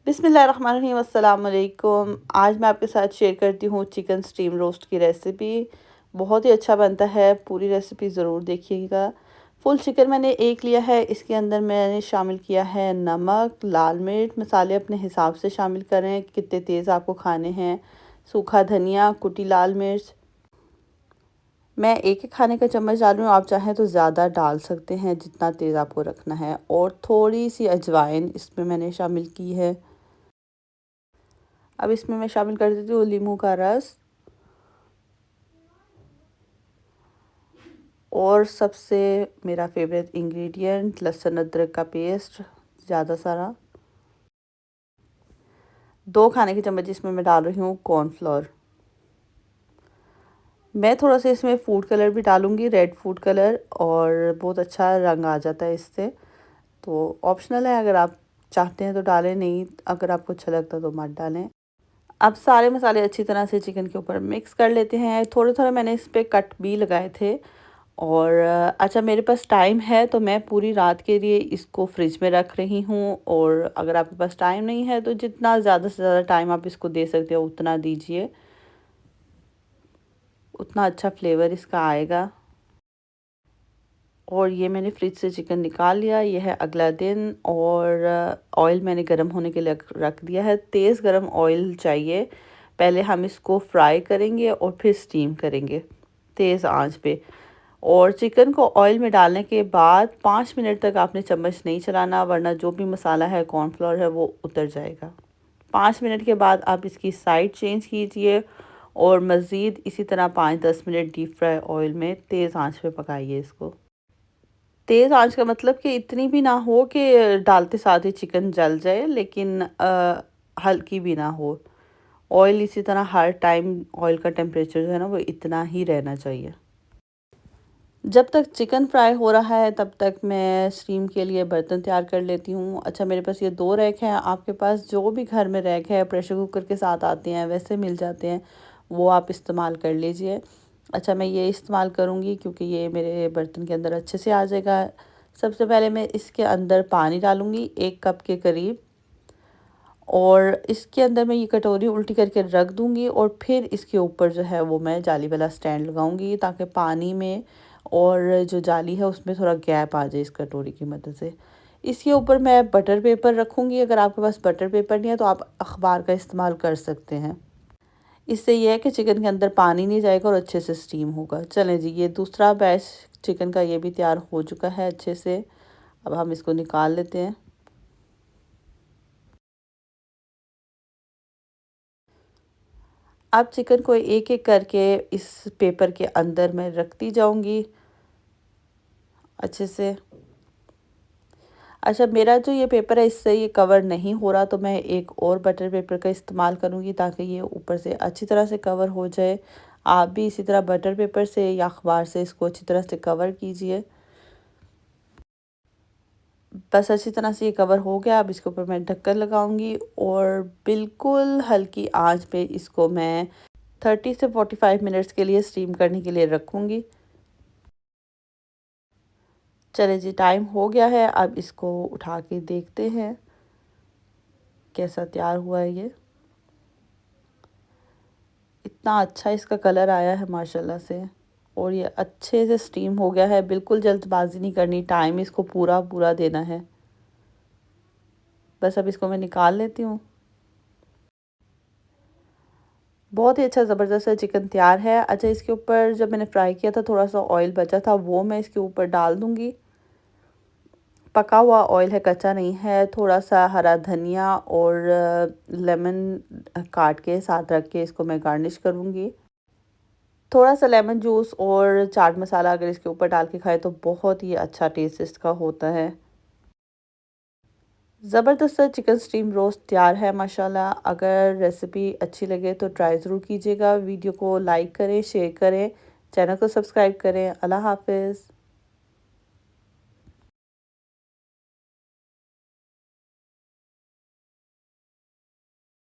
बिस्मिल्लाहिर्रहमानिर्रहीम अस्सलाम वालेकुम। आज मैं आपके साथ शेयर करती हूँ चिकन स्टीम रोस्ट की रेसिपी। बहुत ही अच्छा बनता है, पूरी रेसिपी ज़रूर देखिएगा। फुल चिकन मैंने एक लिया है, इसके अंदर मैंने शामिल किया है नमक, लाल मिर्च, मसाले अपने हिसाब से शामिल करें कितने तेज़ आपको खाने हैं, सूखा धनिया, कुटी लाल मिर्च। मैं एक ही खाने का चम्मच डाल रही हूँ, आप चाहें तो ज़्यादा डाल सकते हैं जितना तेज़ आपको रखना है। और थोड़ी सी अजवाइन इसमें मैंने शामिल की है। अब इसमें मैं शामिल कर देती हूँ नींबू का रस और सबसे मेरा फेवरेट इंग्रेडिएंट लहसुन अदरक का पेस्ट ज़्यादा सारा। 2 खाने के चम्मच इसमें मैं डाल रही हूँ कॉर्नफ्लोर। मैं थोड़ा सा इसमें फूड कलर भी डालूँगी, रेड फूड कलर, और बहुत अच्छा रंग आ जाता है इससे। तो ऑप्शनल है, अगर आप चाहते हैं तो डालें, नहीं अगर आपको अच्छा लगता है तो मत डालें। अब सारे मसाले अच्छी तरह से चिकन के ऊपर मिक्स कर लेते हैं। थोड़े-थोड़े मैंने इस पे कट भी लगाए थे। और अच्छा, मेरे पास टाइम है तो मैं पूरी रात के लिए इसको फ्रिज में रख रही हूँ। और अगर आपके पास टाइम नहीं है तो जितना ज़्यादा से ज़्यादा टाइम आप इसको दे सकते हो उतना दीजिए, उतना अच्छा फ्लेवर इसका आएगा। और ये मैंने फ्रिज से चिकन निकाल लिया। ये है अगला दिन, और ऑयल मैंने गर्म होने के लिए रख दिया है। तेज़ गर्म ऑयल चाहिए। पहले हम इसको फ्राई करेंगे और फिर स्टीम करेंगे तेज़ आंच पे। और चिकन को ऑयल में डालने के बाद 5 मिनट तक आपने चम्मच नहीं चलाना, वरना जो भी मसाला है, कॉर्नफ्लोर है, वो उतर जाएगा। 5 मिनट के बाद आप इसकी साइड चेंज कीजिए और मज़ीद इसी तरह 5-10 मिनट डीप फ्राई ऑयल में तेज़ आंच पे पकाइए इसको। तेज़ आंच का मतलब कि इतनी भी ना हो कि डालते साथ ही चिकन जल जाए, लेकिन हल्की भी ना हो। ऑयल इसी तरह हर टाइम ऑयल का टेम्परेचर जो है ना वो इतना ही रहना चाहिए। जब तक चिकन फ्राई हो रहा है तब तक मैं स्टीम के लिए बर्तन तैयार कर लेती हूँ। अच्छा, मेरे पास ये 2 रैक हैं। आपके पास जो भी घर में रैक है, प्रेशर कुकर के साथ आते हैं वैसे मिल जाते हैं, वो आप इस्तेमाल कर लीजिए। अच्छा, मैं ये इस्तेमाल करूँगी क्योंकि ये मेरे बर्तन के अंदर अच्छे से आ जाएगा। सबसे पहले मैं इसके अंदर पानी डालूँगी 1 कप के करीब, और इसके अंदर मैं ये कटोरी उल्टी करके रख दूँगी और फिर इसके ऊपर जो है वो मैं जाली वाला स्टैंड लगाऊँगी, ताकि पानी में और जो जाली है उसमें थोड़ा गैप आ जाए इस कटोरी की मदद से। इसके ऊपर मैं बटर पेपर रखूँगी। अगर आपके पास बटर पेपर नहीं है तो आप अखबार का इस्तेमाल कर सकते हैं। इससे ये है कि चिकन के अंदर पानी नहीं जाएगा और अच्छे से स्टीम होगा। चलें जी, ये दूसरा बैच चिकन का ये भी तैयार हो चुका है अच्छे से। अब हम इसको निकाल लेते हैं। अब चिकन को एक-एक करके इस पेपर के अंदर मैं रखती जाऊँगी अच्छे से। अच्छा, मेरा जो ये पेपर है इससे ये कवर नहीं हो रहा, तो मैं एक और बटर पेपर का इस्तेमाल करूँगी ताकि ये ऊपर से अच्छी तरह से कवर हो जाए। आप भी इसी तरह बटर पेपर से या अखबार से इसको अच्छी तरह से कवर कीजिए। बस अच्छी तरह से ये कवर हो गया। अब इसके ऊपर मैं ढक्कन लगाऊँगी और बिल्कुल हल्की आँच पे इसको मैं 30 से 45 मिनट्स के लिए स्टीम करने के लिए रखूँगी। चलिए जी, टाइम हो गया है। अब इसको उठा के देखते हैं कैसा तैयार हुआ है ये। इतना अच्छा इसका कलर आया है माशाल्लाह से, और ये अच्छे से स्टीम हो गया है। बिल्कुल जल्दबाजी नहीं करनी, टाइम इसको पूरा पूरा देना है। बस अब इसको मैं निकाल लेती हूँ। बहुत ही अच्छा ज़बरदस्त चिकन तैयार है। अच्छा, इसके ऊपर जब मैंने फ्राई किया था थोड़ा सा ऑयल बचा था, वो मैं इसके ऊपर डाल दूँगी। पका हुआ ऑयल है, कच्चा नहीं है। थोड़ा सा हरा धनिया और लेमन काट के साथ रख के इसको मैं गार्निश करूँगी। थोड़ा सा लेमन जूस और चाट मसाला अगर इसके ऊपर डाल के खाएँ तो बहुत ही अच्छा टेस्ट इसका होता है। ज़बरदस्त चिकन स्टीम रोस्ट तैयार है माशाल्लाह। अगर रेसिपी अच्छी लगे तो ट्राई ज़रूर कीजिएगा। वीडियो को लाइक करें, शेयर करें, चैनल को सब्सक्राइब करें। अल्लाह हाफ़िज़।